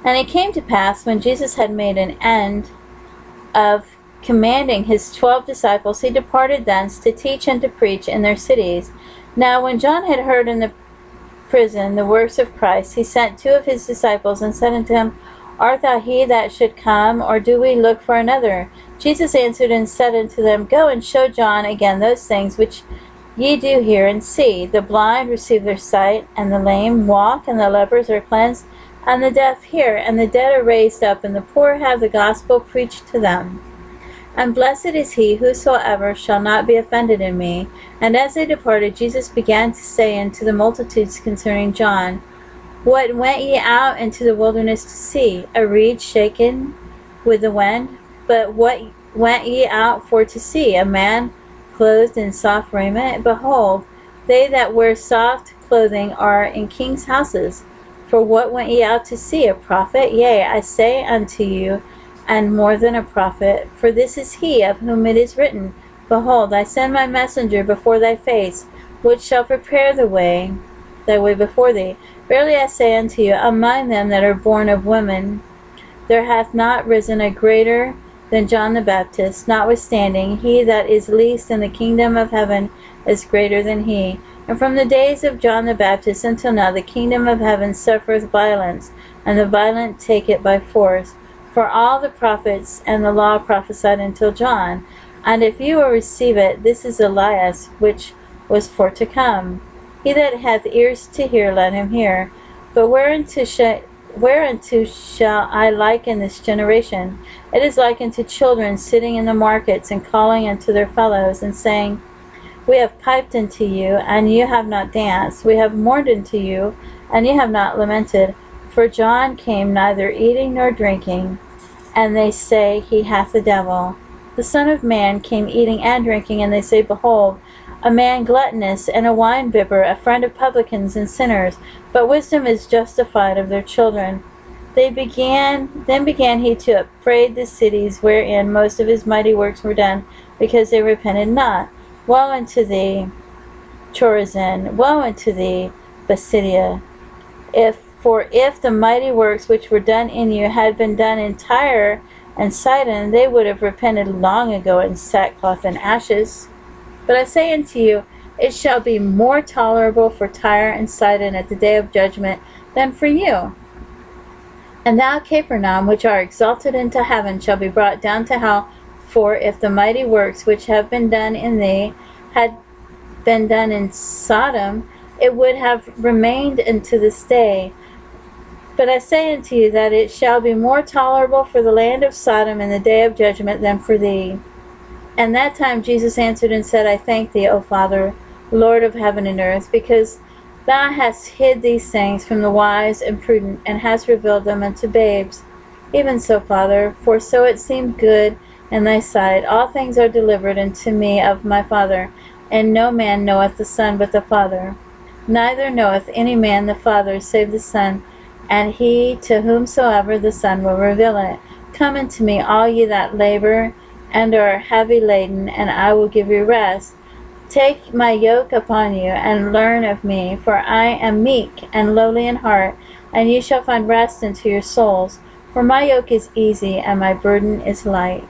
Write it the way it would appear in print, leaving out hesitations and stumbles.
And it came to pass, when Jesus had made an end of commanding his 12 disciples, he departed thence to teach and to preach in their cities. Now when John had heard in the prison the works of Christ, he sent 2 of his disciples, and said unto him, Art thou he that should come, or do we look for another? Jesus answered and said unto them, Go and show John again those things which ye do hear and see. The blind receive their sight, and the lame walk, and the lepers are cleansed, and the deaf hear, and the dead are raised up, and the poor have the gospel preached to them. And blessed is he whosoever shall not be offended in me. And as they departed, Jesus began to say unto the multitudes concerning John, What went ye out into the wilderness to see? A reed shaken with the wind? But what went ye out for to see? A man clothed in soft raiment? Behold, they that wear soft clothing are in kings' houses. For what went ye out to see? A prophet? Yea, I say unto you, and more than a prophet. For this is he of whom it is written, Behold, I send my messenger before thy face, which shall prepare thy way before thee. Verily I say unto you, among them that are born of women, there hath not risen a greater than John the Baptist. Notwithstanding, he that is least in the kingdom of heaven is greater than he. And from the days of John the Baptist until now, the kingdom of heaven suffereth violence, and the violent take it by force. For all the prophets and the law prophesied until John. And if you will receive it, this is Elias, which was for to come. He that hath ears to hear, let him hear. But whereunto shall I liken this generation? It is like unto children sitting in the markets, and calling unto their fellows, and saying, We have piped unto you, and you have not danced. We have mourned unto you, and ye have not lamented. For John came neither eating nor drinking, and they say, He hath the devil. The Son of Man came eating and drinking, and they say, Behold, a man gluttonous, and a winebibber, a friend of publicans and sinners. But wisdom is justified of their children. Then began he to upbraid the cities wherein most of his mighty works were done, because they repented not. Woe unto thee, Chorazin! Woe unto thee, Basidia! For if the mighty works which were done in you had been done in Tyre and Sidon, they would have repented long ago in sackcloth and ashes. But I say unto you, it shall be more tolerable for Tyre and Sidon at the day of judgment than for you. And thou, Capernaum, which art exalted into heaven, shall be brought down to hell. For if the mighty works which have been done in thee had been done in Sodom, it would have remained unto this day. But I say unto you that it shall be more tolerable for the land of Sodom in the day of judgment than for thee. And that time Jesus answered and said, I thank thee, O Father, Lord of heaven and earth, because thou hast hid these things from the wise and prudent, and hast revealed them unto babes. Even so, Father, for so it seemed good in thy sight. All things are delivered unto me of my Father, and no man knoweth the Son but the Father. Neither knoweth any man the Father save the Son, and he to whomsoever the Son will reveal it. Come unto me, all ye that labor and are heavy laden, and I will give you rest. Take my yoke upon you, and learn of me, for I am meek and lowly in heart, and ye shall find rest unto your souls. For my yoke is easy, and my burden is light.